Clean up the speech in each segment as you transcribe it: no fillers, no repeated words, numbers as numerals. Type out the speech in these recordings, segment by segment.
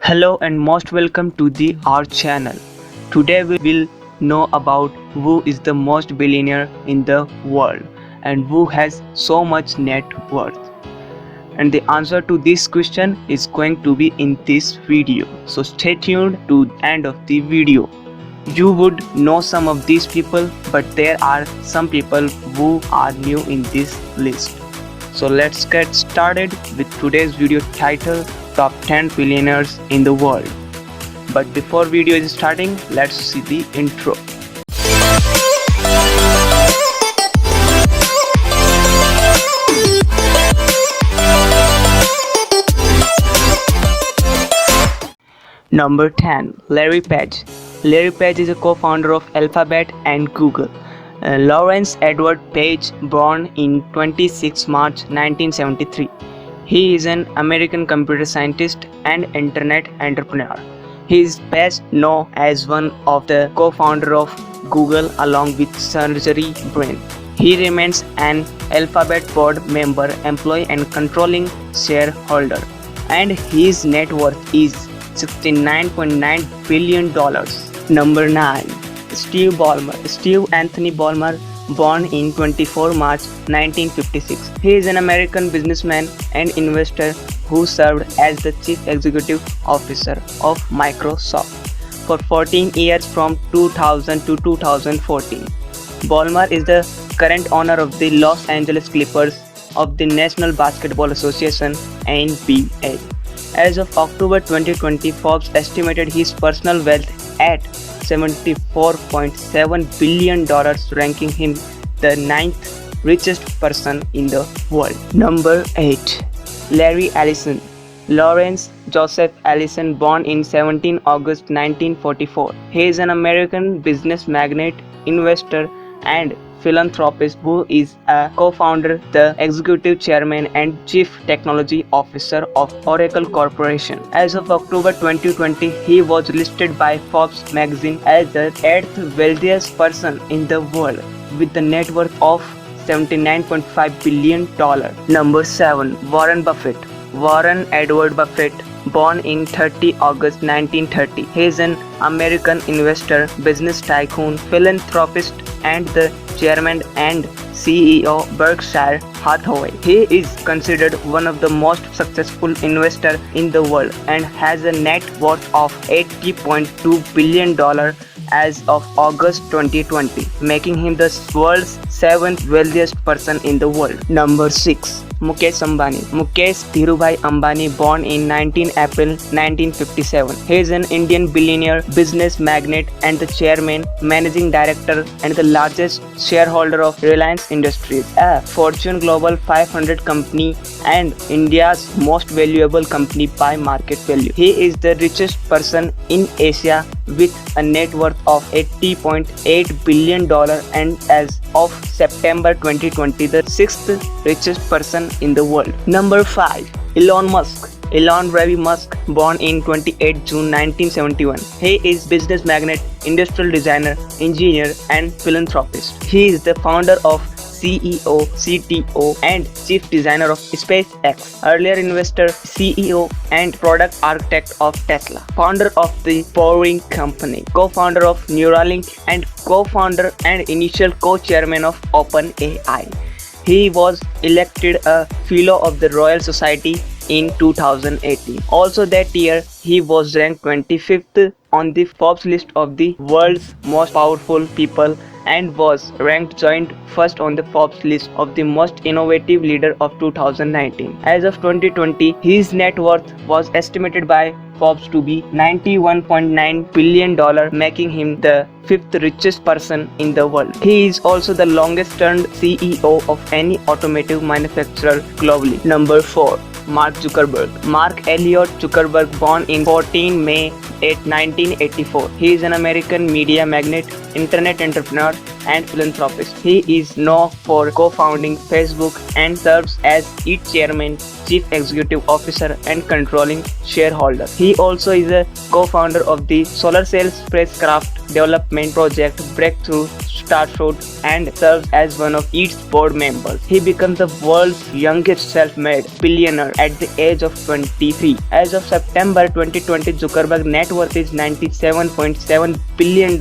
Hello and most welcome to our channel. Today we will know about who is the most billionaire in the world and who has so much net worth. And the answer to this question is going to be in this video. So stay tuned to the end of the video. You would know some of these people, but there are some people who are new in this list. So let's get started with today's video title, Top 10 Billionaires in the World. But before video is starting, let's see the intro. Number 10. Larry Page. Larry Page is a co-founder of Alphabet and Google. Lawrence Edward Page, born in 26 March 1973. He is an American computer scientist and internet entrepreneur. He is best known as one of the co-founder of Google along with Sergey Brin. He remains an Alphabet board member, employee and controlling shareholder, and his net worth is $69.9 billion. Number 9. Steve Ballmer. Steve Anthony Ballmer, born in 24 March 1956. He is an American businessman and investor who served as the Chief Executive Officer of Microsoft for 14 years from 2000 to 2014. Ballmer is the current owner of the Los Angeles Clippers of the National Basketball Association (NBA). As of October 2020, Forbes estimated his personal wealth at $74.7 billion, ranking him the 9th richest person in the world. Number 8. Larry Ellison. Lawrence Joseph Ellison, born in 17 August 1944. He is an American business magnate, investor, and philanthropist who is a co-founder, the executive chairman and chief technology officer of Oracle Corporation. As of October 2020, he was listed by Forbes magazine as the 8th wealthiest person in the world with a net worth of $79.5 billion. Number 7. Warren Buffett. Warren Edward Buffett, born in 30 August 1930. He is an American investor, business tycoon, philanthropist, and the chairman and CEO Berkshire Hathaway. He is considered one of the most successful investors in the world and has a net worth of $80.2 billion as of August 2020, making him the world's 7th wealthiest person in the world. Number 6. Mukesh Ambani. Mukesh Dhirubhai Ambani, born in 19 April 1957. He is an Indian billionaire, business magnate, and the chairman, managing director, and the largest shareholder of Reliance Industries, a Fortune Global 500 company and India's most valuable company by market value. He is the richest person in Asia with a net worth of $80.8 billion and as of September 2020, the 6th richest person in the world. Number 5. Elon Musk. Elon Ravi Musk, born in 28 June 1971. He is business magnate, industrial designer, engineer, and philanthropist. He is the founder of CEO, CTO, and chief designer of SpaceX, earlier investor, CEO, and product architect of Tesla, founder of the Boring Company, co-founder of Neuralink, and co-founder and initial co-chairman of OpenAI. He was elected a Fellow of the Royal Society in 2018. Also that year, he was ranked 25th on the Forbes list of the world's most powerful people and was ranked joint first on the Forbes list of the most innovative leader of 2019. As of 2020, his net worth was estimated by Forbes to be $91.9 billion, making him the 5th richest person in the world. He is also the longest termed CEO of any automotive manufacturer globally. Number 4. Mark Zuckerberg. Mark Elliott Zuckerberg, born in 14 May 1984. He is an American media magnate, internet entrepreneur, and philanthropist. He is known for co-founding Facebook and serves as its chairman, chief executive officer, and controlling shareholder. He also is a co-founder of the solar cell spacecraft development project Breakthrough Starshot and serves as one of its board members. He becomes the world's youngest self-made billionaire at the age of 23. As of September 2020, Zuckerberg's net worth is $97.7 billion,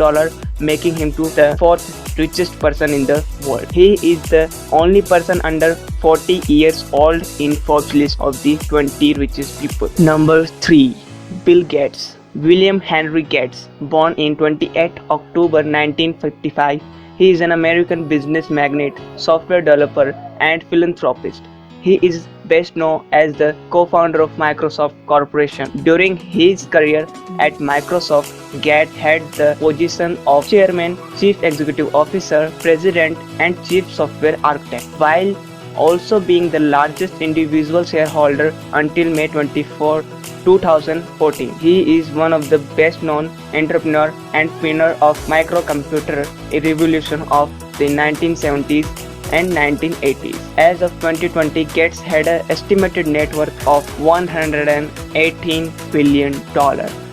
making him to the fourth richest person in the world. He is the only person under 40 years old in Forbes list of the 20 richest people. Number 3. Bill Gates. William Henry Gates, born in 28 October 1955, he is an American business magnate, software developer, and philanthropist. He is best known as the co-founder of Microsoft Corporation. During his career at Microsoft, Gates had the position of Chairman, Chief Executive Officer, President, and Chief Software Architect, while also being the largest individual shareholder until May 24, 2014. He is one of the best known entrepreneur and pioneer of microcomputer revolution of the 1970s and 1980s. As of 2020, Gates had an estimated net worth of $118 billion,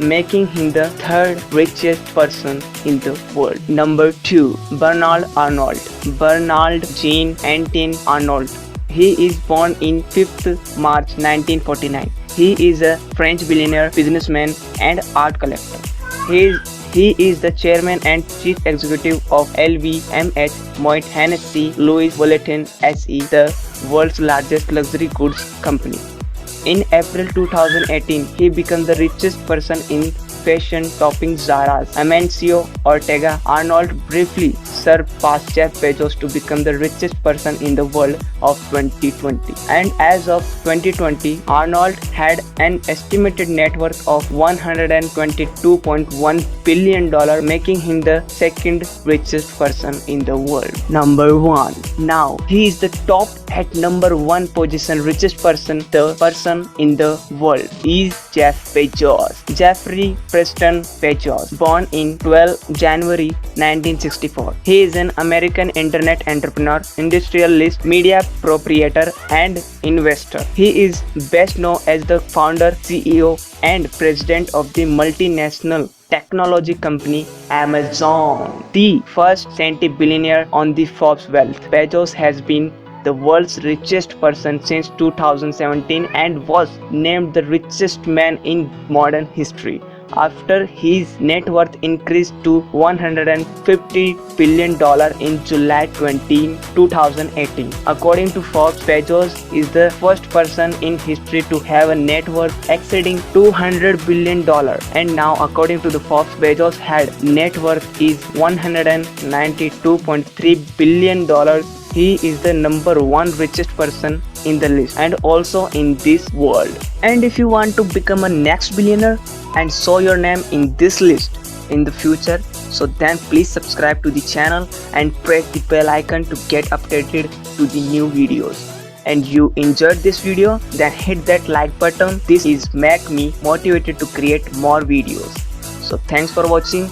making him the third richest person in the world. Number 2. Bernard Arnault. Bernard Jean Antoine Arnault. He is born in 5th March 1949. He is a French billionaire, businessman, and art collector. He is the chairman and chief executive of LVMH Moet Hennessy Louis Vuitton SE, the world's largest luxury goods company. In April 2018, he became the richest person in fashion, topping Zara's Amancio Ortega. Arnold briefly surpassed Jeff Bezos to become the richest person in the world of 2020. And as of 2020, Arnold had an estimated net worth of $122.1 billion, making him the second richest person in the world. Number 1. Now, he is the top at number 1 position richest person. The person in the world is Jeff Bezos. Jeffrey Preston Bezos, born in 12 January 1964. He is an American internet entrepreneur, industrialist, media proprietor, and investor. He is best known as the founder, CEO, and president of the multinational technology company Amazon, the first centi-billionaire on the Forbes Wealth. Bezos has been the world's richest person since 2017 and was named the richest man in modern history after his net worth increased to $150 billion in July 2018. According to Forbes, Bezos is the first person in history to have a net worth exceeding $200 billion. And now, according to the Forbes, Bezos had net worth is $192.3 billion. He is the number 1 richest person in the list and also in this world. And if you want to become a next billionaire and show your name in this list in the future, so then please subscribe to the channel and press the bell icon to get updated to the new videos. And you enjoyed this video, then hit that like button. This is make me motivated to create more videos. So thanks for watching.